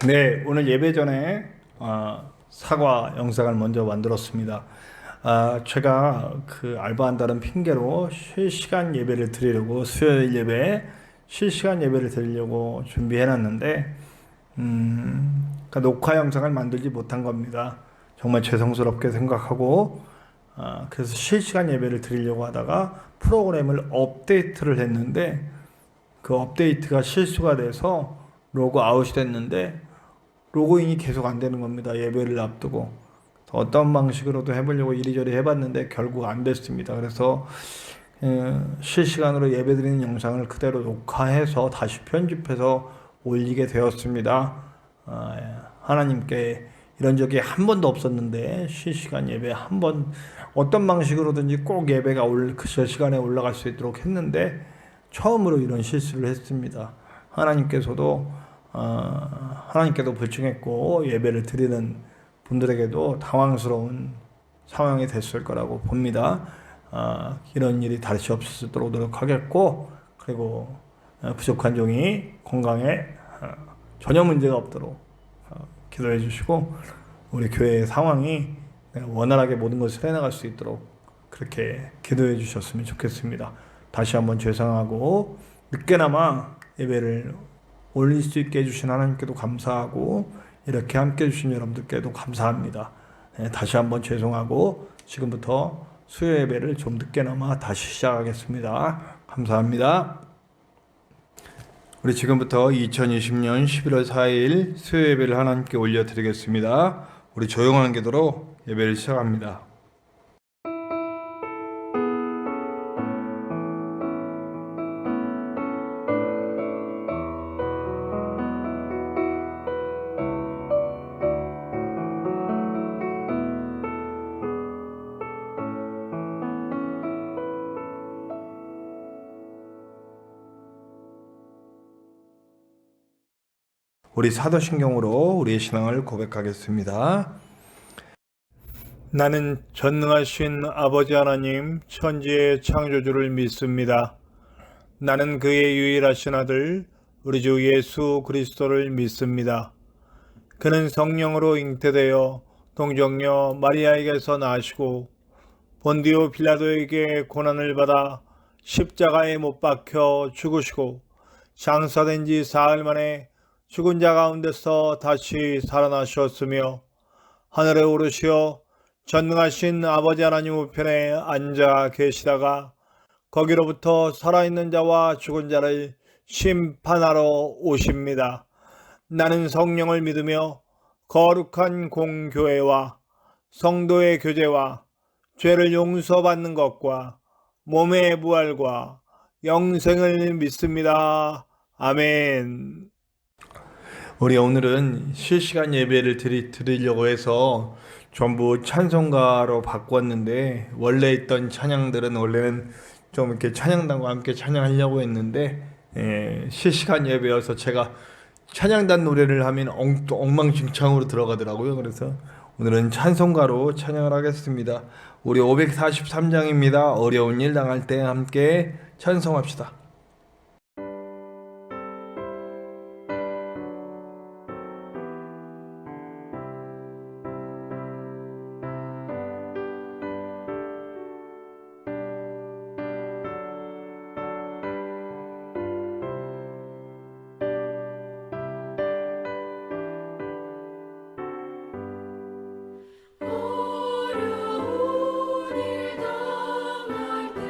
네, 오늘 예배 전에 사과 영상을 먼저 만들었습니다. 제가 그 알바한다는 핑계로 실시간 예배를 드리려고 수요일 예배 실시간 예배를 드리려고 준비해놨는데 그러니까 녹화 영상을 만들지 못한 겁니다. 정말 죄송스럽게 생각하고 그래서 실시간 예배를 드리려고 하다가 프로그램을 업데이트를 했는데 그 업데이트가 실수가 돼서 로그 아웃이 됐는데 로그인이 계속 안 되는 겁니다. 예배를 앞두고. 어떤 방식으로도 해보려고 이리저리 해봤는데 결국 안 됐습니다. 그래서 실시간으로 예배드리는 영상을 그대로 녹화해서 다시 편집해서 올리게 되었습니다. 하나님께 이런 적이 한 번도 없었는데 실시간 예배 한 번 어떤 방식으로든지 꼭 예배가 그 시간에 올라갈 수 있도록 했는데 처음으로 이런 실수를 했습니다. 하나님께서도 하나님께도 불충했고 예배를 드리는 분들에게도 당황스러운 상황이 됐을 거라고 봅니다. 이런 일이 다시 없어지도록 노력하겠고 그리고 부족한 종이 건강에 전혀 문제가 없도록 기도해 주시고 우리 교회의 상황이 원활하게 모든 것을 해나갈 수 있도록 그렇게 기도해 주셨으면 좋겠습니다. 다시 한번 죄송하고 늦게나마 예배를 올릴 수 있게 해주신 하나님께도 감사하고 이렇게 함께 해주신 여러분들께도 감사합니다. 다시 한번 죄송하고 지금부터 수요 예배를 좀 늦게나마 다시 시작하겠습니다. 감사합니다. 우리 지금부터 2020년 11월 4일 수요 예배를 하나님께 올려드리겠습니다. 우리 조용한 기도로 예배를 시작합니다. 우리 사도신경으로 우리의 신앙을 고백하겠습니다. 나는 전능하신 아버지 하나님 천지의 창조주를 믿습니다. 나는 그의 유일하신 아들 우리 주 예수 그리스도를 믿습니다. 그는 성령으로 잉태되어 동정녀 마리아에게서 나시고 본디오 빌라도에게 고난을 받아 십자가에 못 박혀 죽으시고 장사된 지 사흘 만에 죽은 자 가운데서 다시 살아나셨으며 하늘에 오르시어 전능하신 아버지 하나님 우편에 앉아 계시다가 거기로부터 살아있는 자와 죽은 자를 심판하러 오십니다. 나는 성령을 믿으며 거룩한 공교회와 성도의 교제와 죄를 용서받는 것과 몸의 부활과 영생을 믿습니다. 아멘. 우리 오늘은 실시간 예배를 드리려고 해서 전부 찬송가로 바꿨는데 원래 있던 찬양들은 원래는 좀 이렇게 찬양단과 함께 찬양하려고 했는데 실시간 예배여서 제가 찬양단 노래를 하면 엉망진창으로 들어가더라고요. 그래서 오늘은 찬송가로 찬양을 하겠습니다. 우리 543장입니다. 어려운 일 당할 때 함께 찬송합시다. 어려운 일 당할 때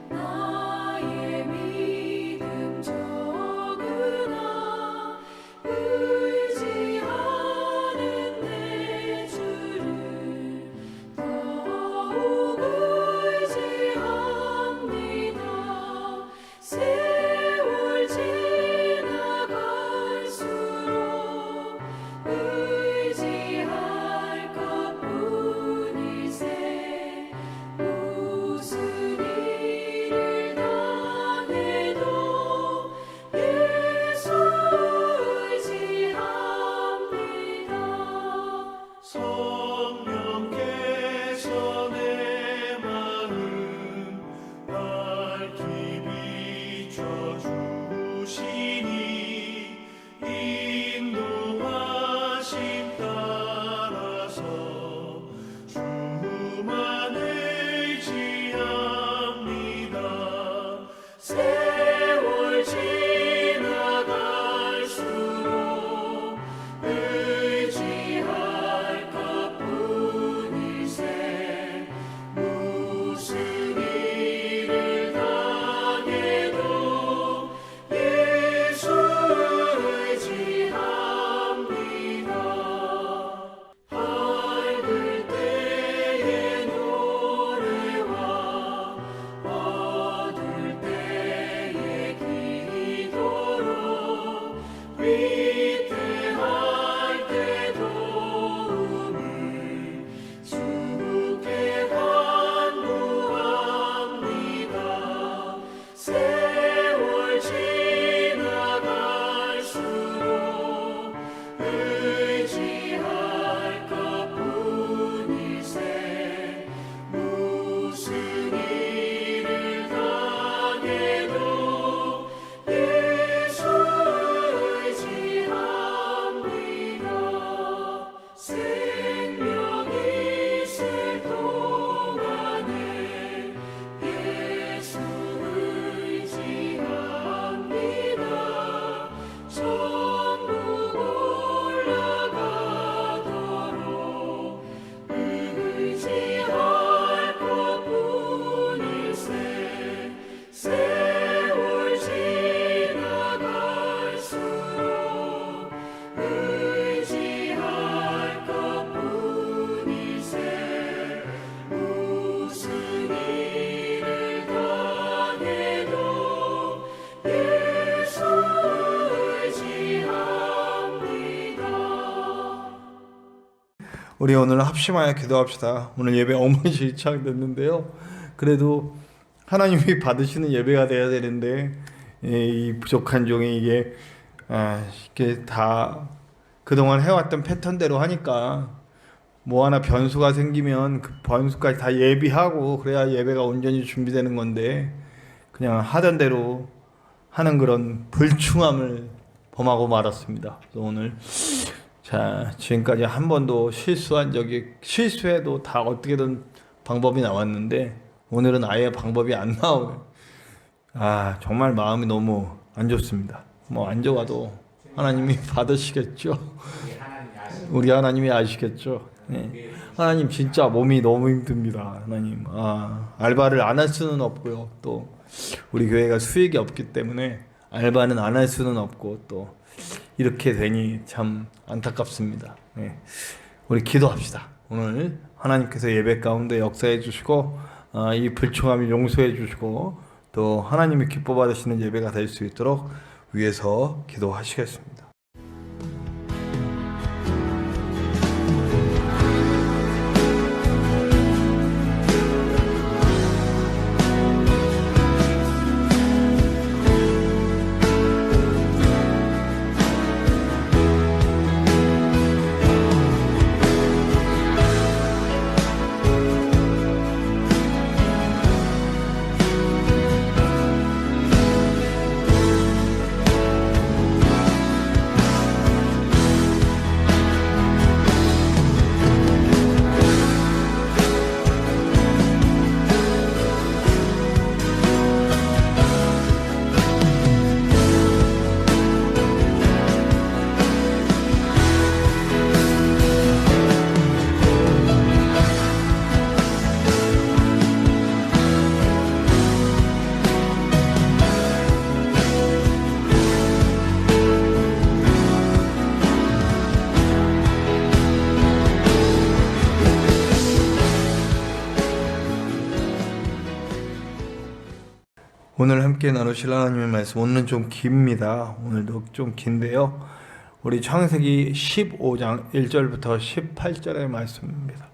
나의 우리 오늘 합심하여 기도합시다. 오늘 예배 어마어마시 시작됐는데요. 그래도 하나님이 받으시는 예배가 돼야 되는데 이 부족한 종이 이게 다 그동안 해왔던 패턴대로 하니까 뭐 하나 변수가 생기면 그 변수까지 다 예비하고 그래야 예배가 온전히 준비되는 건데 그냥 하던 대로 하는 그런 불충함을 범하고 말았습니다. 그래서 오늘 지금까지 한 번도 실수한 적이 실수해도 다 어떻게든 방법이 나왔는데 오늘은 아예 방법이 안 나오네. 정말 마음이 너무 안 좋습니다. 뭐 안 좋아도 하나님이 받으시겠죠. 우리 하나님이 아시겠죠. 네. 하나님 진짜 몸이 너무 힘듭니다. 하나님 알바를 안 할 수는 없고요. 또 우리 교회가 수익이 없기 때문에 알바는 안 할 수는 없고 또 이렇게 되니 참 안타깝습니다. 네. 우리 기도합시다. 오늘 하나님께서 예배 가운데 역사해 주시고 이 불충함을 용서해 주시고 또 하나님이 기뻐 받으시는 예배가 될 수 있도록 위에서 기도하시겠습니다. 오늘 함께 나누실 하나님의 말씀 오늘은 좀 깁니다. 오늘도 좀 긴데요. 우리 창세기 15장 1절부터 18절의 말씀입니다.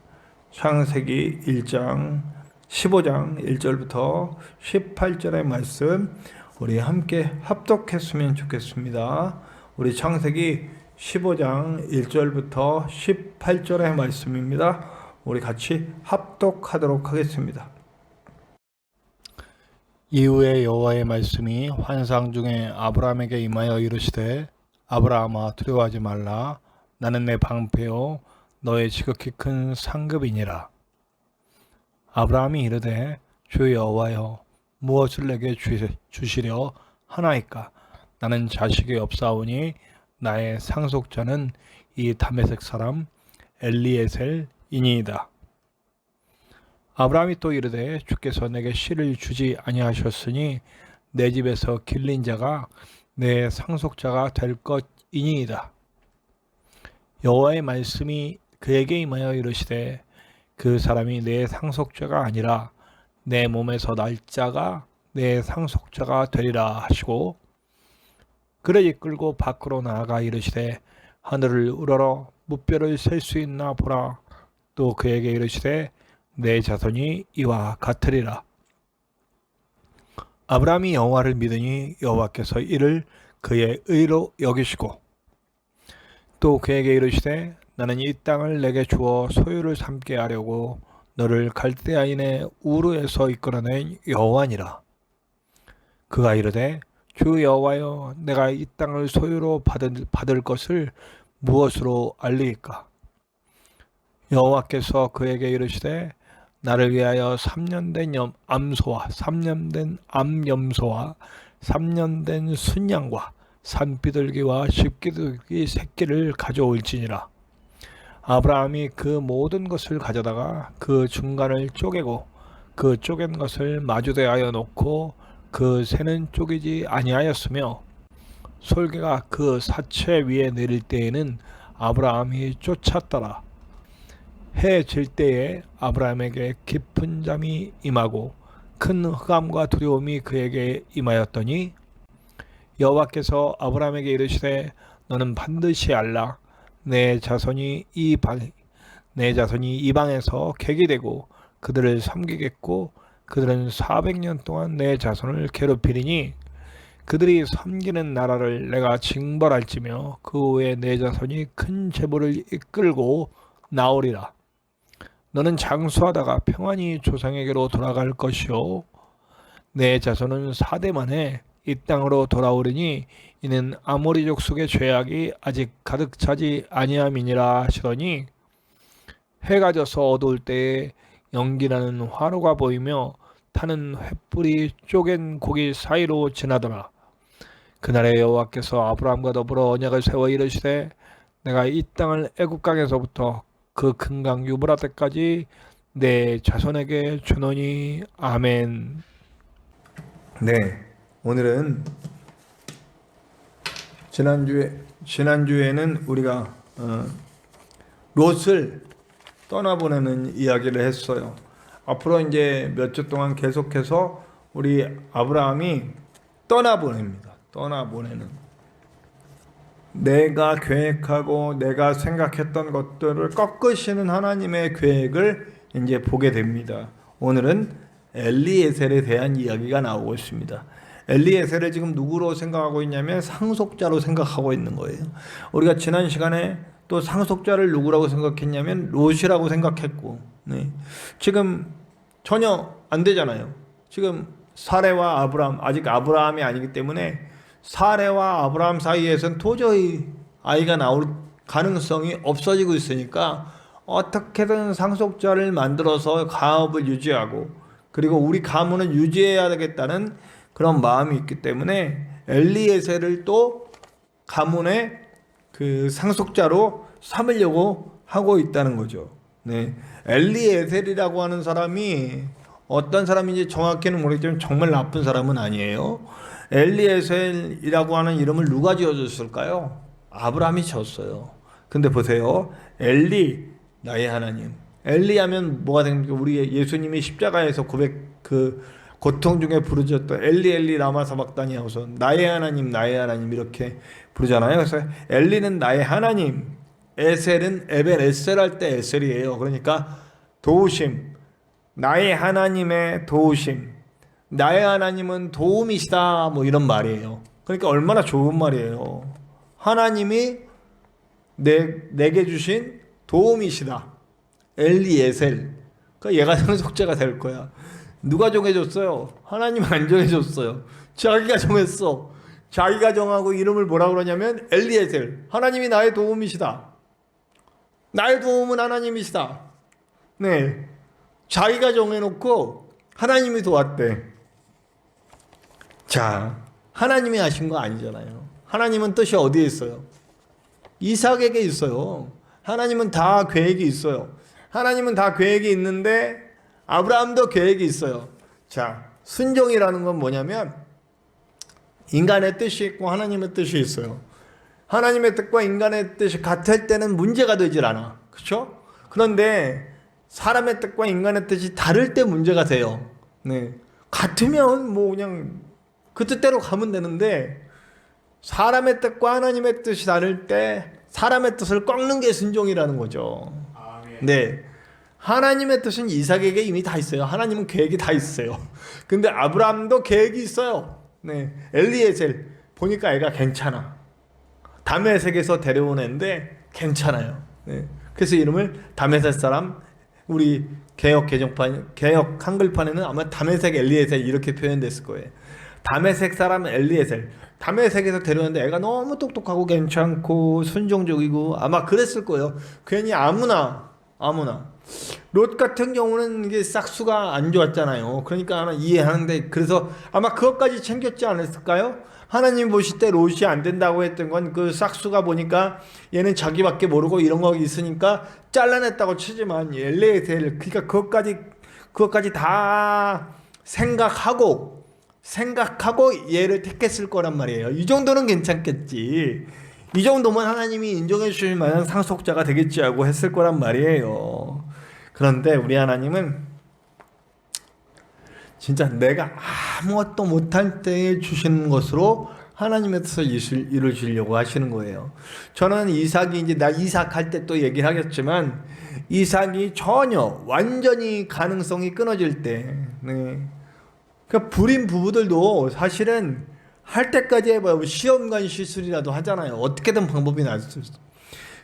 창세기 1장 15장 1절부터 18절의 말씀 우리 함께 합독했으면 좋겠습니다. 우리 창세기 15장 1절부터 18절의 말씀입니다. 우리 같이 합독하도록 하겠습니다. 이후에 여호와의 말씀이 환상 중에 아브라함에게 임하여 이르시되 아브라함아 두려워하지 말라. 나는 내 방패요 너의 지극히 큰 상급이니라. 아브라함이 이르되 주 여호와여 무엇을 내게 주시려 하나이까. 나는 자식이 없사오니 나의 상속자는 이 다메섹 사람 엘리에셀이니이다. 아브라함이 또 이르되 주께서 내게 씨를 주지 아니하셨으니 내 집에서 길린 자가 내 상속자가 될 것이니이다. 여호와의 말씀이 그에게 임하여 이르시되 그 사람이 내 상속자가 아니라 내 몸에서 날 자가 내 상속자가 되리라 하시고 그를 이끌고 밖으로 나아가 이르시되 하늘을 우러러 무뼈를 셀 수 있나 보라. 또 그에게 이르시되 내 자손이 이와 같으리라. 아브라함이 여호와를 믿으니 여호와께서 이를 그의 의로 여기시고 또 그에게 이르시되 나는 이 땅을 내게 주어 소유를 삼게 하려고 너를 갈대아인의 우르에서 이끌어낸 여호와니라. 그가 이르되 주 여호와여 내가 이 땅을 소유로 받을 것을 무엇으로 알리이까. 여호와께서 그에게 이르시되 나를 위하여 3년 된 암소와 3년 된 암염소와 3년 된 순양과 산비둘기와 집비둘기 새끼를 가져올지니라. 아브라함이 그 모든 것을 가져다가 그 중간을 쪼개고 그 쪼갠 것을 마주대하여 놓고 그 새는 쪼개지 아니하였으며 솔개가 그 사체 위에 내릴 때에는 아브라함이 쫓았더라. 해 질 때에 아브라함에게 깊은 잠이 임하고 큰 흑암과 두려움이 그에게 임하였더니 여호와께서 아브라함에게 이르시되 너는 반드시 알라. 내 자손이 내 자손이 이방에서 객이 되고 그들을 섬기겠고 그들은 400년 동안 내 자손을 괴롭히리니 그들이 섬기는 나라를 내가 징벌할지며 그 후에 내 자손이 큰 재물을 이끌고 나오리라. 너는 장수하다가 평안히 조상에게로 돌아갈 것이요 내 자손은 4대 만에 이 땅으로 돌아오리니 이는 아모리족 속의 죄악이 아직 가득 차지 아니함이니라 하시더니 해가 져서 어두울 때에 연기나는 화로가 보이며 타는 횃불이 쪼갠 고기 사이로 지나더라. 그날에 여호와께서 아브라함과 더불어 언약을 세워 이르시되 내가 이 땅을 애굽 강에서부터 그 큰 강 유브라데까지 내 자손에게 주노니. 아멘. 네, 오늘은 지난주에는 우리가 롯을 떠나보내는 이야기를 했어요. 앞으로 이제 몇 주 동안 계속해서 우리 아브라함이 떠나보냅니다. 떠나보내는. 내가 계획하고 내가 생각했던 것들을 꺾으시는 하나님의 계획을 이제 보게 됩니다. 오늘은 엘리에셀에 대한 이야기가 나오고 있습니다. 엘리에셀을 지금 누구로 생각하고 있냐면 상속자로 생각하고 있는 거예요. 우리가 지난 시간에 또 상속자를 누구라고 생각했냐면 롯이라고 생각했고, 네. 지금 전혀 안 되잖아요. 지금 사레와 아브라함, 아직 아브라함이 아니기 때문에 사레와 아브라함 사이에서는 도저히 아이가 나올 가능성이 없어지고 있으니까 어떻게든 상속자를 만들어서 가업을 유지하고 그리고 우리 가문을 유지해야 되겠다는 그런 마음이 있기 때문에 엘리에셀을 또 가문의 그 상속자로 삼으려고 하고 있다는 거죠. 네. 엘리에셀이라고 하는 사람이 어떤 사람인지 정확히는 모르겠지만 정말 나쁜 사람은 아니에요. 엘리에셀이라고 하는 이름을 누가 지어줬을까요? 아브라함이 지었어요. 근데 보세요. 엘리, 나의 하나님. 엘리 하면 뭐가 됩니까? 우리 예수님이 십자가에서 고통 중에 부르짖었던 엘리 엘리 라마 사박다니 하고서 나의 하나님 나의 하나님 이렇게 부르잖아요. 그래서 엘리는 나의 하나님, 에셀은 에벨 에셀 할 때 에셀이에요. 그러니까 도우심, 나의 하나님의 도우심, 나의 하나님은 도움이시다 뭐 이런 말이에요. 그러니까 얼마나 좋은 말이에요. 하나님이 내게 주신 도움이시다. 엘리에셀. 그러니까 얘가 상속자가 될 거야. 누가 정해줬어요? 하나님 안 정해줬어요. 자기가 정했어. 자기가 정하고 이름을 뭐라 그러냐면 엘리에셀. 하나님이 나의 도움이시다. 나의 도움은 하나님이시다. 네, 자기가 정해놓고 하나님이 도왔대. 자, 하나님이 하신 거 아니잖아요. 하나님은 뜻이 어디에 있어요? 이삭에게 있어요. 하나님은 다 계획이 있어요. 하나님은 다 계획이 있는데 아브라함도 계획이 있어요. 자, 순종이라는 건 뭐냐면 인간의 뜻이 있고 하나님의 뜻이 있어요. 하나님의 뜻과 인간의 뜻이 같을 때는 문제가 되질 않아. 그렇죠? 그런데 사람의 뜻과 인간의 뜻이 다를 때 문제가 돼요. 네. 같으면 뭐 그냥 그 뜻대로 가면 되는데 사람의 뜻과 하나님의 뜻이 다를 때 사람의 뜻을 꺾는 게 순종이라는 거죠. 네. 하나님의 뜻은 이삭에게 이미 다 있어요. 하나님은 계획이 다 있어요. 근데 아브라함도 계획이 있어요. 네. 엘리에셀 보니까 애가 괜찮아. 다메섹에서 데려온 애인데 괜찮아요. 네. 그래서 이름을 다메섹 사람, 우리 개역 한글판에는 아마 다메섹 엘리에셀 이렇게 표현됐을 거예요. 다메섹 사람 엘리에셀. 다메섹에서 데려왔는데 애가 너무 똑똑하고 괜찮고 순종적이고 아마 그랬을 거예요. 괜히 아무나 롯 같은 경우는 이게 싹수가 안 좋았잖아요. 그러니까 하나 이해하는데 그래서 아마 그것까지 챙겼지 않았을까요? 하나님 보실 때 롯이 안 된다고 했던 건 그 싹수가 보니까 얘는 자기밖에 모르고 이런 거 있으니까 잘라냈다고 치지만 엘리에셀 그러니까 그것까지 다 생각하고 얘를 택했을 거란 말이에요. 이 정도는 괜찮겠지. 이 정도면 하나님이 인정해 주실 만한 상속자가 되겠지 하고 했을 거란 말이에요. 그런데 우리 하나님은 진짜 내가 아무것도 못할 때에 주시는 것으로 하나님께서 이루시려고 하시는 거예요. 저는 이삭이 이제 나 이삭 할 때 또 얘기를 하겠지만 이삭이 전혀 완전히 가능성이 끊어질 때, 네. 그러니까 불임 부부들도 사실은 할 때까지 해봐요. 시험관 시술이라도 하잖아요. 어떻게든 방법이 나올 수 있어.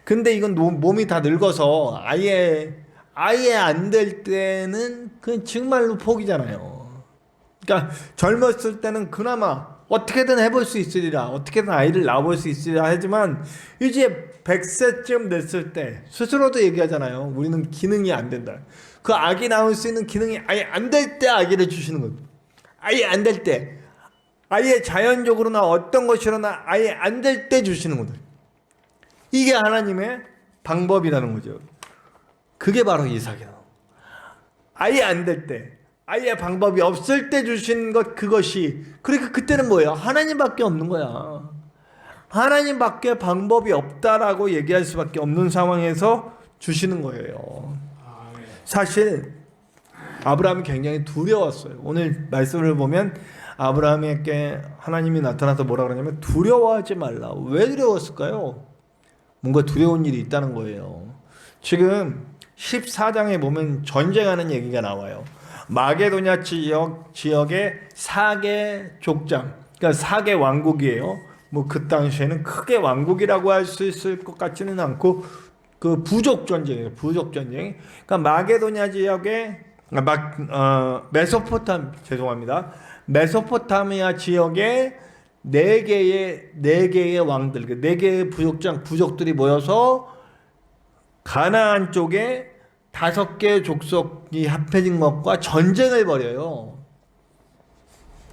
근데 이건 몸이 다 늙어서 아예 안 될 때는 그 정말로 포기잖아요. 그러니까 젊었을 때는 그나마 어떻게든 해볼 수 있으리라, 어떻게든 아이를 낳아볼 수 있으리라 하지만 이제 100세쯤 됐을 때 스스로도 얘기하잖아요. 우리는 기능이 안 된다. 그 아기 낳을 수 있는 기능이 아예 안 될 때 아기를 주시는 거죠. 아예 안 될 때, 아예 자연적으로나 어떤 것이로나 아예 안 될 때 주시는 거죠. 이게 하나님의 방법이라는 거죠. 그게 바로 이삭이에요. 아예 안 될 때, 아예 방법이 없을 때 주신 것, 그것이. 그러니까 그때는 뭐예요? 하나님밖에 없는 거야. 하나님밖에 방법이 없다라고 얘기할 수밖에 없는 상황에서 주시는 거예요. 사실 아브라함이 굉장히 두려웠어요. 오늘 말씀을 보면 아브라함에게 하나님이 나타나서 뭐라 그러냐면 두려워하지 말라. 왜 두려웠을까요? 뭔가 두려운 일이 있다는 거예요. 지금 14장에 보면 전쟁하는 얘기가 나와요. 마게도냐 지역의 4개 족장, 그러니까 4개 왕국이에요. 뭐 그 당시에는 크게 왕국이라고 할 수 있을 것 같지는 않고 그 부족 전쟁이에요. 부족 전쟁. 그러니까 마게도냐 지역의 메소포타미아 지역의 네 개의 왕들, 네 개의 부족들이 모여서 가나안 쪽에 5개 족속이 합해진 것과 전쟁을 벌여요.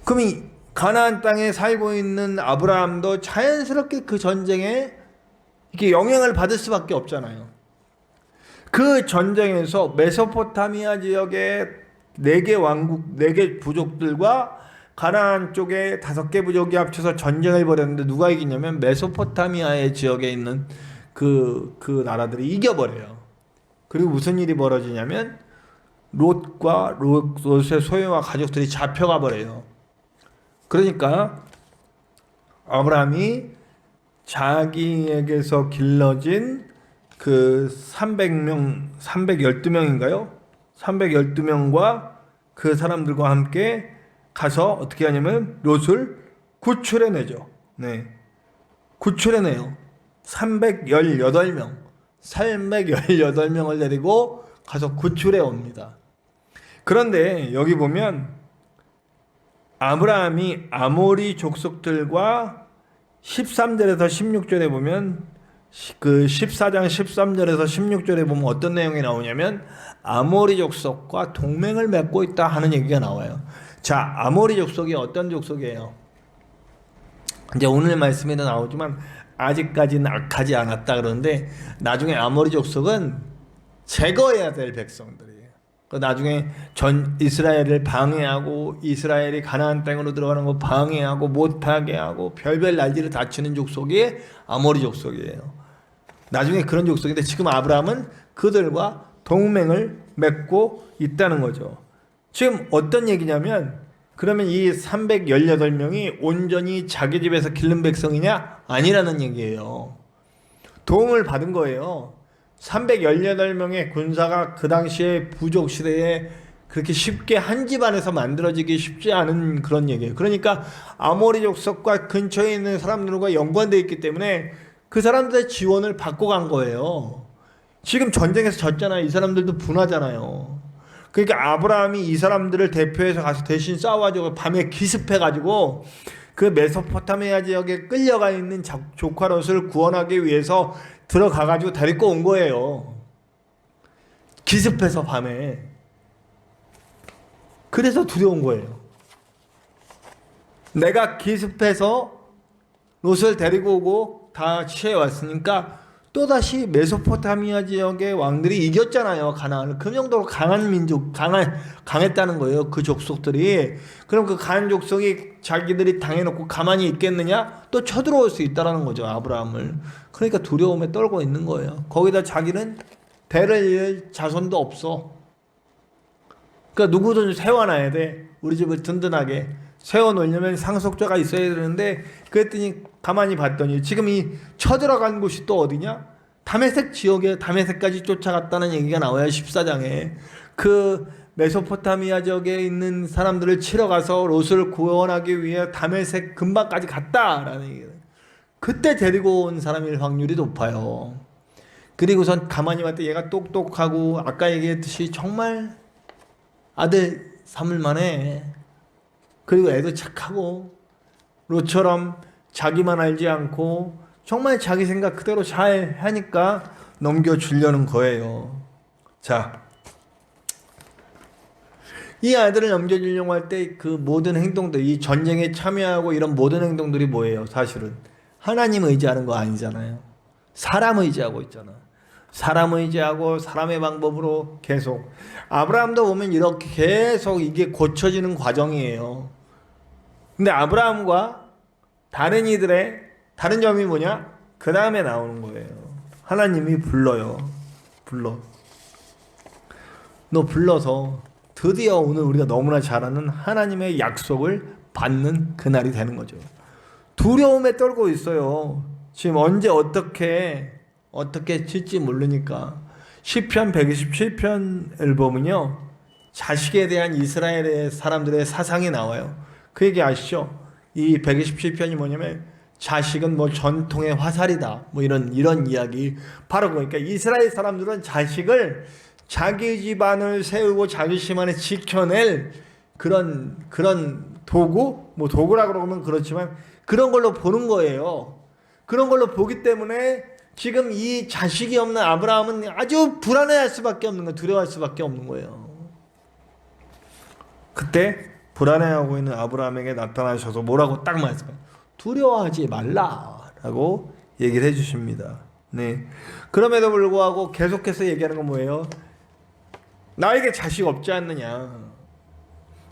그럼 이 가나안 땅에 살고 있는 아브라함도 자연스럽게 그 전쟁에 이렇게 영향을 받을 수밖에 없잖아요. 그 전쟁에서 메소포타미아 지역의 4개 왕국, 4개 부족들과 가나안 쪽에 5개 부족이 합쳐서 전쟁을 벌였는데 누가 이기냐면 메소포타미아의 지역에 있는 그 나라들이 이겨버려요. 그리고 무슨 일이 벌어지냐면 롯의 소유와 가족들이 잡혀가 버려요. 그러니까 아브라함이 자기에게서 길러진 그 312명인가요? 312명과 그 사람들과 함께 가서 어떻게 하냐면 롯을 구출해내죠. 네. 구출해내요. 318명을 데리고 가서 구출해 옵니다. 그런데 여기 보면 아브라함이 아모리 족속들과 13절에서 16절에 보면 그 14장 13절에서 16절에 보면 어떤 내용이 나오냐면 아모리 족속과 동맹을 맺고 있다 하는 얘기가 나와요. 자, 아모리 족속이 어떤 족속이에요? 이제 오늘 말씀에도 나오지만 아직까지는 악하지 않았다 그러는데 나중에 아모리 족속은 제거해야 될 백성들이에요. 나중에 전 이스라엘을 방해하고 이스라엘이 가나안 땅으로 들어가는 거 방해하고 못하게 하고 별별 난리를 다치는 족속이 아모리 족속이에요. 나중에 그런 족속인데 지금 아브라함은 그들과 동맹을 맺고 있다는 거죠. 지금 어떤 얘기냐면 그러면 이 318명이 온전히 자기 집에서 기른 백성이냐? 아니라는 얘기예요. 도움을 받은 거예요. 318명의 군사가 그 당시에 부족 시대에 그렇게 쉽게 한 집안에서 만들어지기 쉽지 않은 그런 얘기예요. 그러니까 아모리 족속과 근처에 있는 사람들과 연관되어 있기 때문에 그 사람들의 지원을 받고 간 거예요. 지금 전쟁에서 졌잖아요. 이 사람들도 분하잖아요. 그러니까 아브라함이 이 사람들을 대표해서 가서 대신 싸워가지고 밤에 기습해가지고 그 메소포타미아 지역에 끌려가 있는 조카 롯을 구원하기 위해서 들어가가지고 데리고 온 거예요. 기습해서 밤에. 그래서 두려운 거예요. 내가 기습해서 롯을 데리고 오고 다 취해왔으니까 또다시 메소포타미아 지역의 왕들이 이겼잖아요. 가나안을. 그 정도로 강한 민족, 강했다는 거예요. 그 족속들이. 그럼 그 강한 족속이 자기들이 당해놓고 가만히 있겠느냐? 또 쳐들어올 수 있다는 거죠. 아브라함을. 그러니까 두려움에 떨고 있는 거예요. 거기다 자기는 대를 이을 자손도 없어. 그러니까 누구든지 세워놔야 돼. 우리 집을 든든하게. 세워놓으려면 상속자가 있어야 되는데 그랬더니 가만히 봤더니 지금 이 쳐들어간 곳이 또 어디냐? 다메섹 지역에 다메섹까지 쫓아갔다는 얘기가 나와요. 14장에. 그 메소포타미아 지역에 있는 사람들을 치러 가서 롯을 구원하기 위해 다메섹 근방까지 갔다라는 얘기예요. 그때 데리고 온 사람일 확률이 높아요. 그리고선 가만히 봤더니 얘가 똑똑하고 아까 얘기했듯이 정말 아들 삼을 만해. 그리고 애도 착하고 롯처럼 자기만 알지 않고 정말 자기 생각 그대로 잘 하니까 넘겨주려는 거예요. 자, 이 아들을 넘겨주려고 할 때 그 모든 행동들, 이 전쟁에 참여하고 이런 모든 행동들이 뭐예요? 사실은 하나님 의지하는 거 아니잖아요. 사람 의지하고 있잖아. 사람 의지하고 사람의 방법으로 계속. 아브라함도 보면 이렇게 계속 이게 고쳐지는 과정이에요. 근데 아브라함과 다른 이들의 다른 점이 뭐냐? 그 다음에 나오는 거예요. 하나님이 불러요. 너 불러서 드디어 오늘 우리가 너무나 잘 아는 하나님의 약속을 받는 그날이 되는 거죠. 두려움에 떨고 있어요. 지금 언제 어떻게 칠지 모르니까. 시편 127편 보면요, 자식에 대한 이스라엘의 사람들의 사상이 나와요. 그 얘기 아시죠? 이 127편이 뭐냐면 자식은 뭐 전통의 화살이다, 뭐 이런 이야기. 바로 그러니까 이스라엘 사람들은 자식을 자기 집안을 세우고 자기 집안을 지켜낼 그런 도구, 뭐 도구라 그러면 그렇지만 그런 걸로 보는 거예요. 그런 걸로 보기 때문에 지금 이 자식이 없는 아브라함은 아주 불안해할 수밖에 없는 거예요. 두려워할 수밖에 없는 거예요. 그때 불안해하고 있는 아브라함에게 나타나셔서 뭐라고 딱 말씀해요. 두려워하지 말라라고 얘기를 해주십니다. 네. 그럼에도 불구하고 계속해서 얘기하는 건 뭐예요? 나에게 자식 없지 않느냐?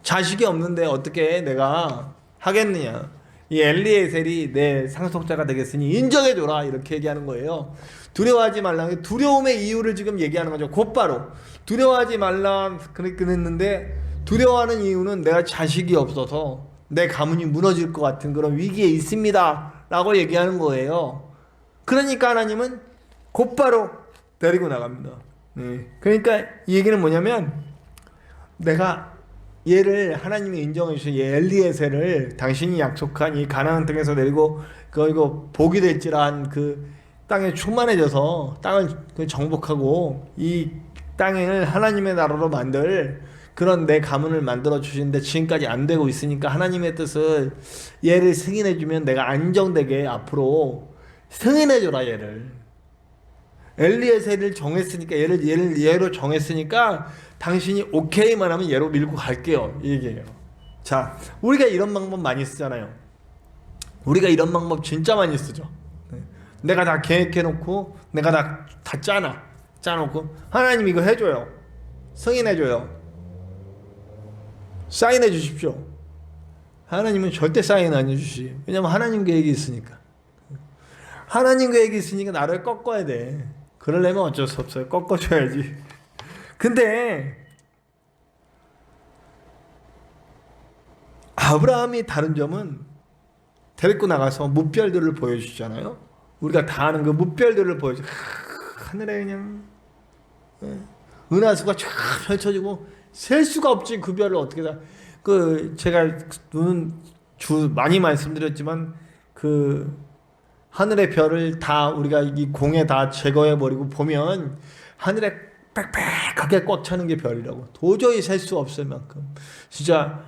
자식이 없는데 어떻게 내가 하겠느냐? 이 엘리에셀이 내 상속자가 되겠으니 인정해줘라, 이렇게 얘기하는 거예요. 두려워하지 말라. 두려움의 이유를 지금 얘기하는 거죠. 곧바로 두려워하지 말라 그랬는데, 두려워하는 이유는 내가 자식이 없어서 내 가문이 무너질 것 같은 그런 위기에 있습니다 라고 얘기하는 거예요. 그러니까 하나님은 곧바로 데리고 나갑니다. 네. 그러니까 이 얘기는 뭐냐면, 내가 얘를 하나님이 인정해 주신 엘리에셀을 당신이 약속한 이 가나안 땅에서 내리고 이거 복이 될지란 그 땅에 충만해져서 땅을 정복하고 이 땅을 하나님의 나라로 만들 그런 내 가문을 만들어 주시는데 지금까지 안 되고 있으니까 하나님의 뜻을 얘를 승인해 주면 내가 안정되게 앞으로 승인해 줘라. 얘를 엘리에셀을 정했으니까 얘로 정했으니까 당신이 오케이만 하면 얘로 밀고 갈게요, 이 얘기예요. 자, 우리가 이런 방법 많이 쓰잖아요. 우리가 이런 방법 진짜 많이 쓰죠. 내가 다 계획해놓고 내가 다 짜놓고 하나님 이거 해줘요, 승인해줘요, 사인해 주십시오. 하나님은 절대 사인 안 해주시. 왜냐면 하나님 계획이 있으니까. 하나님 계획이 있으니까 나를 꺾어야 돼. 그러려면 어쩔 수 없어요. 꺾어줘야지. 근데 아브라함이 다른 점은 데리고 나가서 무별들을 보여주잖아요. 우리가 다 아는 그 무별들을 보여줘. 하늘에 그냥 은하수가 쫙 펼쳐지고 셀 수가 없지. 그 별을 어떻게 다. 제가 많이 말씀드렸지만 그 하늘의 별을 다 우리가 이 공에 다 제거해 버리고 보면 하늘에 빽빽하게 꽉 차는 게 별이라고. 도저히 셀 수 없을 만큼 진짜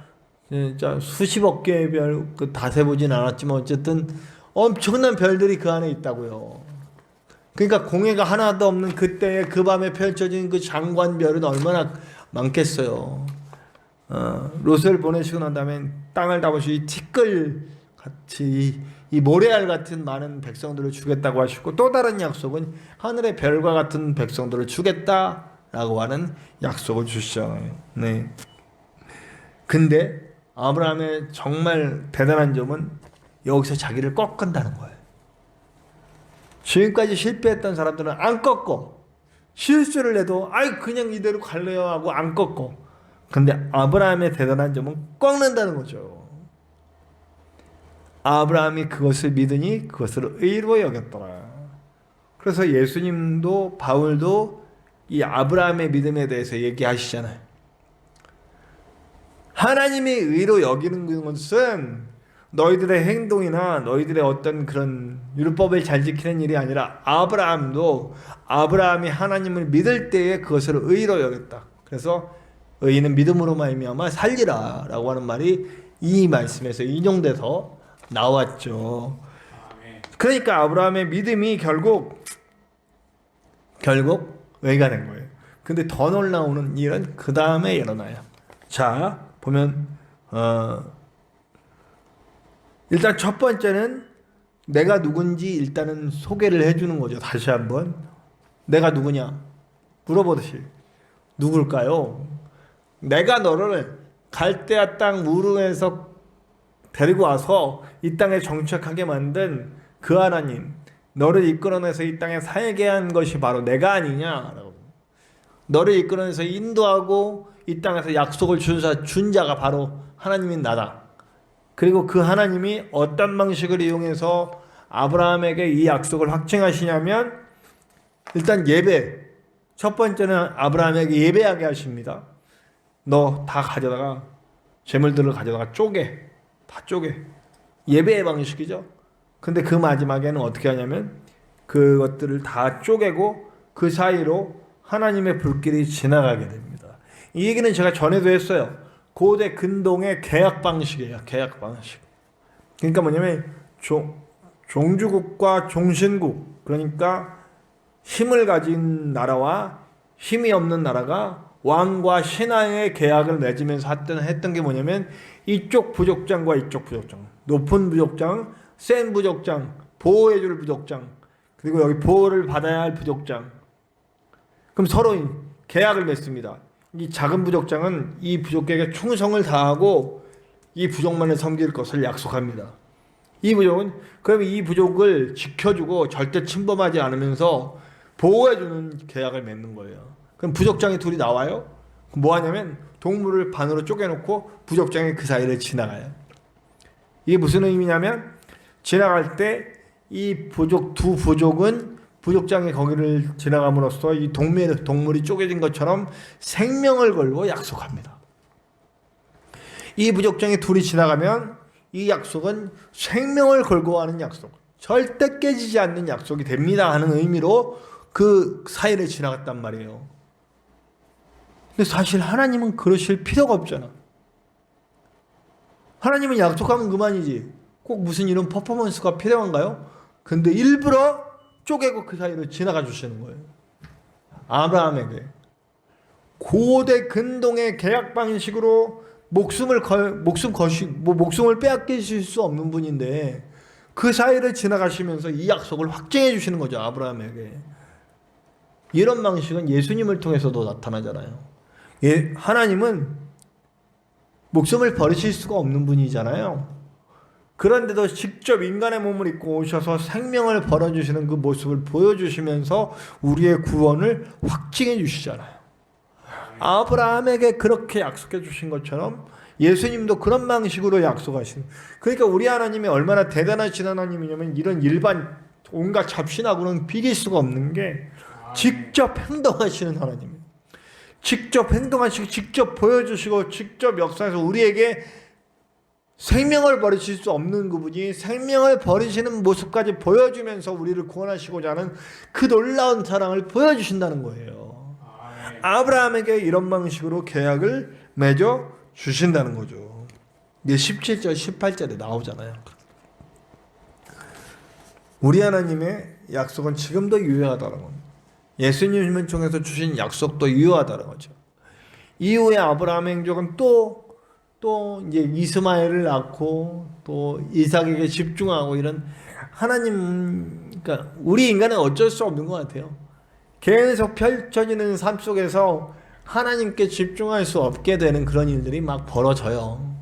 수십억 개의 별 다 세보진 않았지만 어쨌든 엄청난 별들이 그 안에 있다고요. 그러니까 공해가 하나도 없는 그때에 그 밤에 펼쳐진 그 장관별은 얼마나 많겠어요. 롯을 보내시고 난 다음에 땅을 다 보시고 이 티끌 같이 이 모래알 같은 많은 백성들을 주겠다고 하시고, 또 다른 약속은 하늘의 별과 같은 백성들을 주겠다라고 하는 약속을 주시잖아요. 네. 근데 아브라함의 정말 대단한 점은 여기서 자기를 꺾는다는 거예요. 지금까지 실패했던 사람들은 안 꺾어. 실수를 해도 그냥 이대로 갈래요 하고 안 꺾어. 근데 아브라함의 대단한 점은 꺾는다는 거죠. 아브라함이 그것을 믿으니 그것을 의로 여겼더라. 그래서 예수님도 바울도 이 아브라함의 믿음에 대해서 얘기하시잖아요. 하나님이 의로 여기는 것은 너희들의 행동이나 너희들의 어떤 그런 율법을 잘 지키는 일이 아니라 아브라함이 하나님을 믿을 때에 그것을 의로 여겼다. 그래서 의인은 믿음으로 말미암아 살리라 라고 하는 말이 이 말씀에서 인용돼서 나왔죠. 그러니까 아브라함의 믿음이 결국 의가 된 거예요. 근데 더 놀라운 일은 그 다음에 일어나요. 자, 보면 일단 첫 번째는 내가 누군지 일단은 소개를 해주는 거죠. 다시 한번 내가 누구냐 물어보듯이 누굴까요? 내가 너를 갈대아 땅 우르에서 데리고 와서 이 땅에 정착하게 만든 그 하나님, 너를 이끌어내서 이 땅에 살게 한 것이 바로 내가 아니냐라고. 너를 이끌어내서 인도하고 이 땅에서 약속을 준 자가 바로 하나님인 나다. 그리고 그 하나님이 어떤 방식을 이용해서 아브라함에게 이 약속을 확증하시냐면 일단 예배. 첫 번째는 아브라함에게 예배하게 하십니다. 너 다 가져다가 재물들을 가져다가 다 쪼개. 예배의 방식이죠. 근데 그 마지막에는 어떻게 하냐면 그것들을 다 쪼개고 그 사이로 하나님의 불길이 지나가게 됩니다. 이 얘기는 제가 전에도 했어요. 고대 근동의 계약 방식이에요. 계약 방식. 그러니까 뭐냐면 종주국과 종신국, 그러니까 힘을 가진 나라와 힘이 없는 나라가 왕과 신하의 계약을 맺으면서 했던 게 뭐냐면 이쪽 부족장과 이쪽 부족장, 높은 부족장, 센 부족장, 보호해줄 부족장, 그리고 여기 보호를 받아야 할 부족장. 그럼 서로 계약을 맺습니다. 이 작은 부족장은 이 부족에게 충성을 다하고 이 부족만을 섬길 것을 약속합니다. 이 부족은 그럼 이 부족을 지켜주고 절대 침범하지 않으면서 보호해주는 계약을 맺는 거예요. 그럼 부족장이 둘이 나와요. 뭐 하냐면 동물을 반으로 쪼개놓고 부족장이 그 사이를 지나가요. 이게 무슨 의미냐면 지나갈 때 이 두 부족은 부족장이 거기를 지나감으로써 이 동물이 쪼개진 것처럼 생명을 걸고 약속합니다. 이 부족장이 둘이 지나가면 이 약속은 생명을 걸고 하는 약속, 절대 깨지지 않는 약속이 됩니다 하는 의미로 그 사이를 지나갔단 말이에요. 근데 사실 하나님은 그러실 필요가 없잖아. 하나님은 약속하면 그만이지. 꼭 무슨 이런 퍼포먼스가 필요한가요? 근데 일부러 쪼개고 그 사이로 지나가 주시는 거예요. 아브라함에게. 고대 근동의 계약 방식으로 목숨을 빼앗기실 수 없는 분인데 그 사이를 지나가시면서 이 약속을 확증해 주시는 거죠. 아브라함에게. 이런 방식은 예수님을 통해서도 나타나잖아요. 하나님은 목숨을 버리실 수가 없는 분이잖아요. 그런데도 직접 인간의 몸을 입고 오셔서 생명을 벌어주시는 그 모습을 보여주시면서 우리의 구원을 확증해 주시잖아요. 아브라함에게 그렇게 약속해 주신 것처럼 예수님도 그런 방식으로 약속하신. 그러니까 우리 하나님이 얼마나 대단하신 하나님이냐면 이런 일반 온갖 잡신하고는 비길 수가 없는 게 직접 행동하시는 하나님. 직접 행동하시고 직접 보여주시고 직접 역사에서 우리에게 생명을 버리실 수 없는 그분이 생명을 버리시는 모습까지 보여주면서 우리를 구원하시고자 하는 그 놀라운 사랑을 보여주신다는 거예요. 아브라함에게 이런 방식으로 계약을 맺어 주신다는 거죠. 이게 17절 18절에 나오잖아요. 우리 하나님의 약속은 지금도 유효하다는 겁니다. 예수님을 통해서 주신 약속도 유효하다는 거죠. 이후에 아브라함의 행적은 또 이제 이스마엘을 낳고 또 이삭에게 집중하고 이런 하나님, 그러니까 우리 인간은 어쩔 수 없는 것 같아요. 계속 펼쳐지는 삶 속에서 하나님께 집중할 수 없게 되는 그런 일들이 막 벌어져요.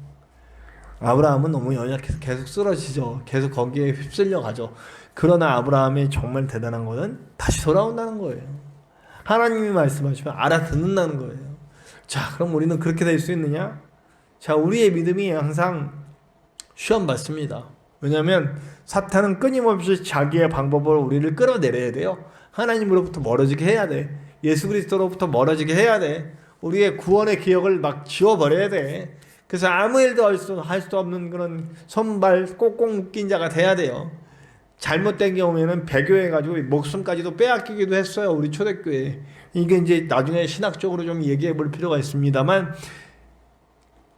아브라함은 너무 연약해서 계속 쓰러지죠. 계속 거기에 휩쓸려 가죠. 그러나 아브라함이 정말 대단한 것은 다시 돌아온다는 거예요. 하나님이 말씀하시면 알아듣는다는 거예요. 자, 그럼 우리는 그렇게 될 수 있느냐? 자, 우리의 믿음이 항상 시험 받습니다. 왜냐하면 사탄은 끊임없이 자기의 방법으로 우리를 끌어내려야 돼요. 하나님으로부터 멀어지게 해야 돼. 예수 그리스도로부터 멀어지게 해야 돼. 우리의 구원의 기억을 막 지워버려야 돼. 그래서 아무 일도 할 수 없는 그런 손발 꼭꼭 묶인 자가 돼야 돼요. 잘못된 경우에는 배교해가지고 목숨까지도 빼앗기기도 했어요. 우리 초대교회. 이게 이제 나중에 신학적으로 좀 얘기해 볼 필요가 있습니다만,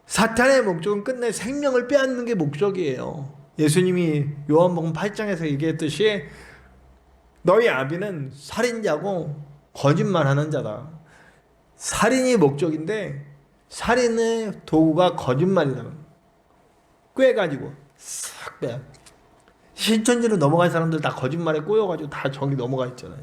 사탄의 목적은 끝내 생명을 빼앗는 게 목적이에요. 예수님이 요한복음 8장에서 얘기했듯이 너희 아비는 살인자고 거짓말하는 자다. 살인이 목적인데 살인의 도구가 거짓말이라는 거예요. 꿰가지고 싹 빼. 신천지로 넘어간 사람들 다 거짓말에 꼬여가지고 다 저기 넘어가 있잖아요.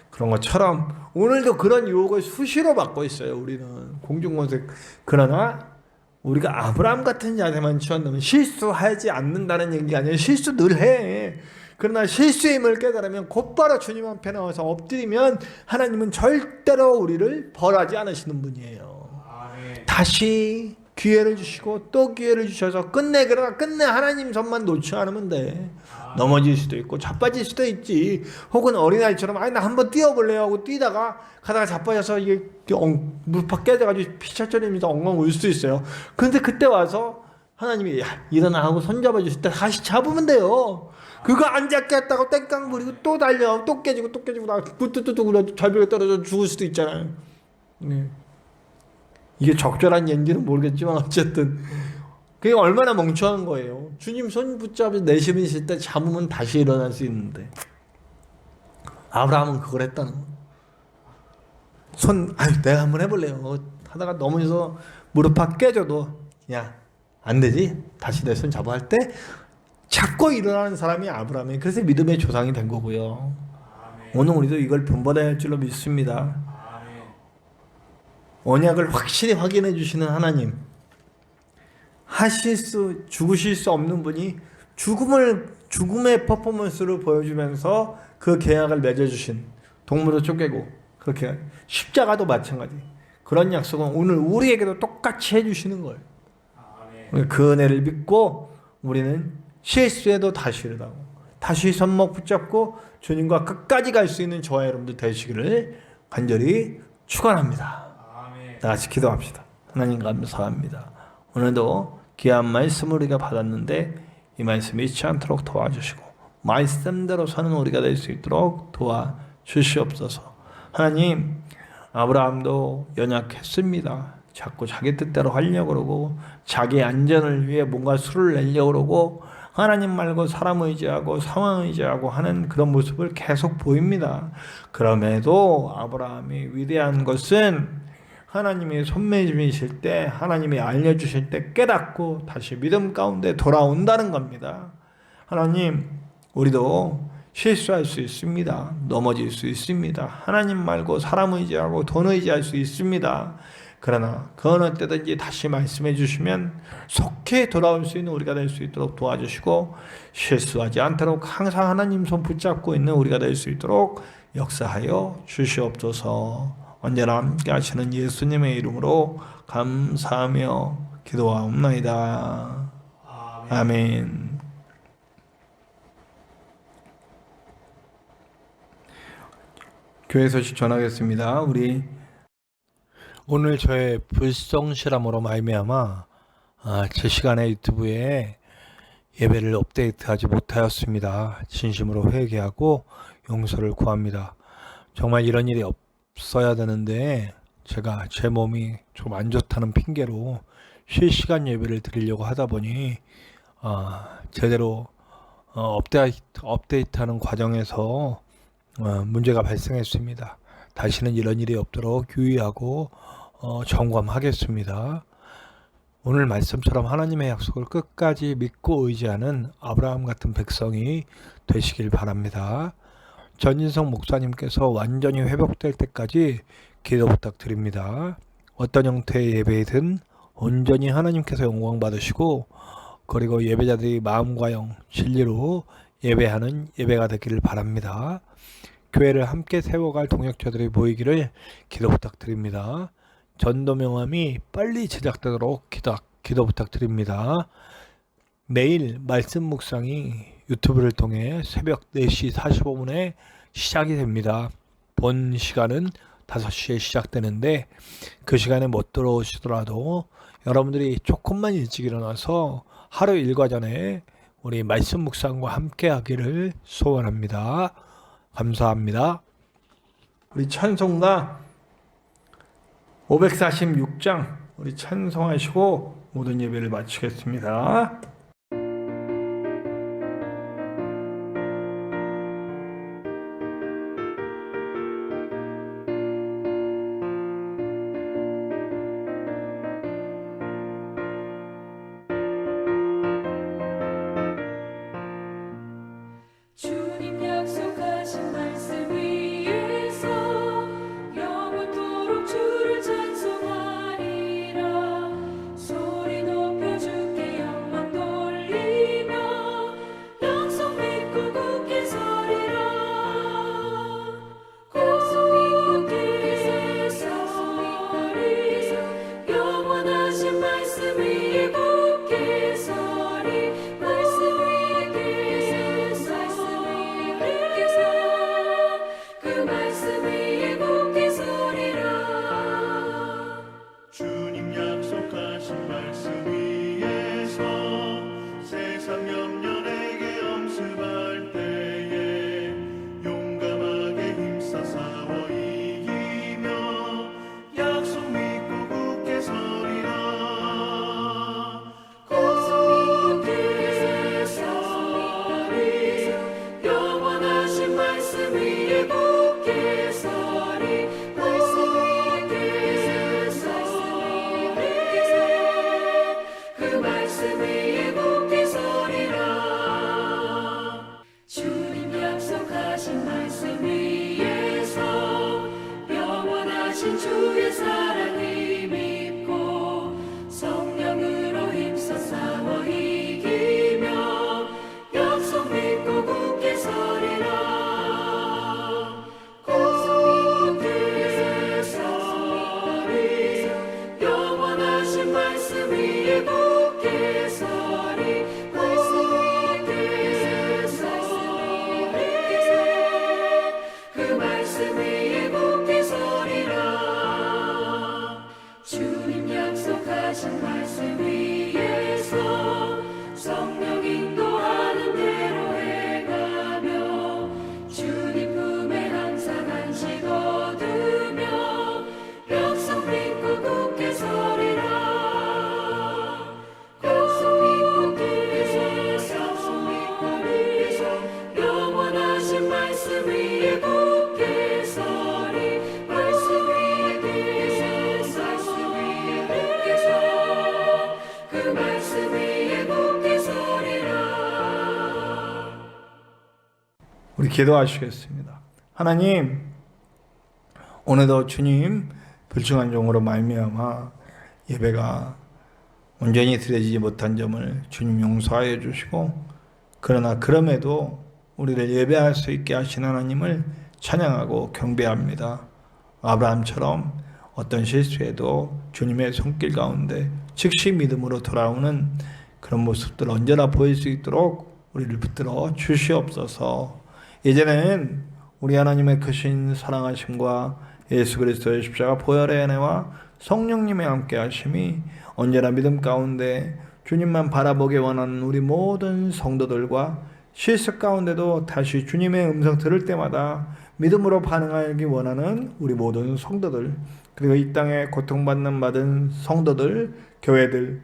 그런 것처럼 오늘도 그런 유혹을 수시로 받고 있어요. 우리는 공중권색. 그러나 우리가 아브라함 같은 자세만 취한다면 실수하지 않는다는 얘기가 아니라 실수 늘 해. 그러나 실수임을 깨달으면 곧바로 주님 앞에 나와서 엎드리면 하나님은 절대로 우리를 벌하지 않으시는 분이에요. 아멘. 다시 기회를 주시고 또 기회를 주셔서 그러나 끝내 하나님 손만 놓지 않으면 돼. 넘어질 수도 있고 자빠질 수도 있지. 혹은 어린아이처럼 나 한번 뛰어볼래요 하고 뛰다가 가다가 자빠져서 이게 물팍 깨져가지고 피차철이면서 엉엉 울 수도 있어요. 그런데 그때 와서 하나님이 일어나 하고 손잡아 주실 때 다시 잡으면 돼요. 그거 안 잡겠다고 땡깡 부리고 또 달려 또 깨지고 나 뚜뚜뚜뚜 절벽에 떨어져 죽을 수도 있잖아요. 네. 이게 적절한 얘기는 모르겠지만 어쨌든 그게 얼마나 멍청한 거예요. 주님 손 붙잡아 내쉬실 때 잡으면 다시 일어날 수 있는데 아브라함은 그걸 했다는 거예요. 내가 한번 해볼래요 하다가 넘어져서 무릎 팍 깨져도 안 되지? 다시 내 손 잡아 할 때 잡고 일어나는 사람이 아브라함이에요. 그래서 믿음의 조상이 된 거고요. 아멘. 오늘 우리도 이걸 본받아야 할 줄로 믿습니다. 아멘. 언약을 확실히 확인해 주시는 하나님, 죽으실 수 없는 분이 죽음의 퍼포먼스를 보여주면서 그 계약을 맺어주신, 동물을 쪼개고 그렇게 십자가도 마찬가지. 그런 약속은 오늘 우리에게도 똑같이 해주시는 거예요. 아멘. 그 은혜를 믿고 우리는 실수해도 다시 일어나고 다시 손목 붙잡고 주님과 끝까지 갈 수 있는 저와 여러분들 되시기를 간절히 축원합니다. 아멘. 다 같이 기도합시다. 하나님 감사합니다. 오늘도 귀한 말씀을 우리가 받았는데 이 말씀 잊지 않도록 도와주시고 말씀대로 사는 우리가 될 수 있도록 도와주시옵소서. 하나님, 아브라함도 연약했습니다. 자꾸 자기 뜻대로 하려고 그러고 자기 안전을 위해 뭔가 수를 내려고 그러고 하나님 말고 사람 의지하고 상황 의지하고 하는 그런 모습을 계속 보입니다. 그럼에도 아브라함이 위대한 것은 하나님이 손매심이실 때, 하나님이 알려주실 때 깨닫고 다시 믿음 가운데 돌아온다는 겁니다. 하나님, 우리도 실수할 수 있습니다. 넘어질 수 있습니다. 하나님 말고 사람 의지하고 돈 의지할 수 있습니다. 그러나 그 어느 때든지 다시 말씀해 주시면 속히 돌아올 수 있는 우리가 될 수 있도록 도와주시고 실수하지 않도록 항상 하나님 손 붙잡고 있는 우리가 될 수 있도록 역사하여 주시옵소서. 언제나 함께 하시는 예수님의 이름으로 감사하며 기도하옵나이다. 아멘. 교회 소식 전하겠습니다. 오늘 저의 불성실함으로 말미암아 제 시간에 유튜브에 예배를 업데이트하지 못하였습니다. 진심으로 회개하고 용서를 구합니다. 정말 이런 일이 없어야 되는데 제가 제 몸이 좀 안 좋다는 핑계로 실시간 예배를 드리려고 하다 보니 제대로 업데이트하는 과정에서 문제가 발생했습니다. 다시는 이런 일이 없도록 유의하고 점검하겠습니다. 오늘 말씀처럼 하나님의 약속을 끝까지 믿고 의지하는 아브라함 같은 백성이 되시길 바랍니다. 전인성 목사님께서 완전히 회복될 때까지 기도 부탁드립니다. 어떤 형태의 예배이든 온전히 하나님께서 영광 받으시고 그리고 예배자들이 마음과 영, 진리로 예배하는 예배가 되기를 바랍니다. 교회를 함께 세워갈 동역자들이 모이기를 기도 부탁드립니다. 전도 명함이 빨리 제작되도록 기도 부탁드립니다. 매일 말씀 묵상이 유튜브를 통해 새벽 4시 45분에 시작이 됩니다. 본 시간은 5시에 시작되는데 그 시간에 못 들어오시더라도 여러분들이 조금만 일찍 일어나서 하루 일과 전에 우리 말씀 묵상과 함께 하기를 소원합니다. 감사합니다. 우리 찬송가 546장 우리 찬송하시고 모든 예배를 마치겠습니다. 주님 약속하신 말씀 위에서 영원토록 주를 찬송하리라. 소리 높여 주께 영광 돌리며 약속 믿고 굳게 서리라. 굳게 서리 영원하신 말씀 위에 굳게 서리. 말씀 위에 그 말씀 위에 굳게 서리라. 주님 약속하신 말씀 위에서 세상 염려에게 엄습할 때에 용감하게 힘써 싸워 이기며 약속 믿고 굳게 서리라. 굳게 서리 영원하신 말씀 위에 굳게 서리. 말씀 위에 서리 그 말씀 위에 굳게 서리라. 주님 약속하신 말씀 위에서 영원하신 주의 사랑이 믿고 성령으로 힘써 싸워 이기며 약속 믿고 굳게 서리라. 굳게 서리 영원하신 말씀 위에 굳게 서리. 말씀 위에 서리 그 말씀 위에 굳게 서리라. 주님 약속하신 말씀 위에서 성령 인도하는 대로 행하며 주님 품에 항상 안식 얻으며 약속 믿고 굳게 서리라. 약속 믿고 굳게 서리 영원하신 말씀 위에 굳게 서리. 말씀 위에 굳게 서 그 말씀 위에 굳게 서리라. 우리 기도하시겠습니다. 하나님, 오늘도 주님 불충한 종으로 말미암아 예배가 온전히 드려지지 못한 점을 주님 용서하여 주시고, 그러나 그럼에도 우리를 예배할 수 있게 하신 하나님을 찬양하고 경배합니다. 아브라함처럼 어떤 실수에도 주님의 손길 가운데 즉시 믿음으로 돌아오는 그런 모습들 언제나 보일 수 있도록 우리를 붙들어 주시옵소서. 이제는 우리 하나님의 크신 사랑하심과 예수 그리스도의 십자가 보혈의 은혜와 성령님의 함께 하심이 언제나 믿음 가운데 주님만 바라보기 원하는 우리 모든 성도들과 실습 가운데도 다시 주님의 음성 들을 때마다 믿음으로 반응하기 원하는 우리 모든 성도들, 그리고 이 땅에 고통받는 받은 성도들, 교회들,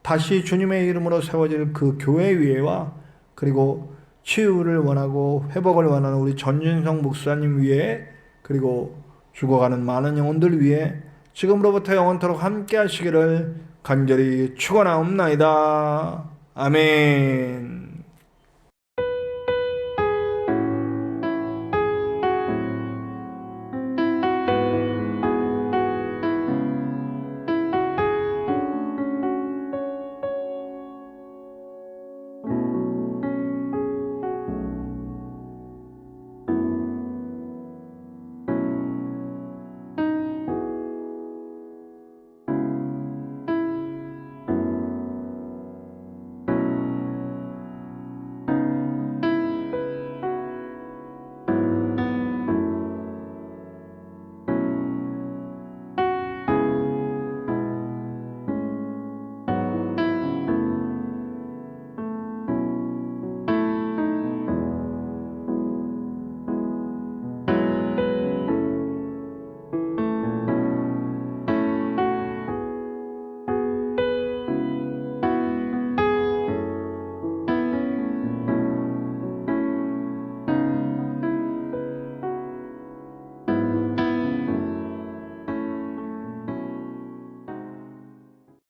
다시 주님의 이름으로 세워질 그 교회 위에와, 그리고 치유를 원하고 회복을 원하는 우리 전진성 목사님 위에, 그리고 죽어가는 많은 영혼들 위에 지금으로부터 영원토록 함께 하시기를 간절히 축원하옵나이다. 아멘.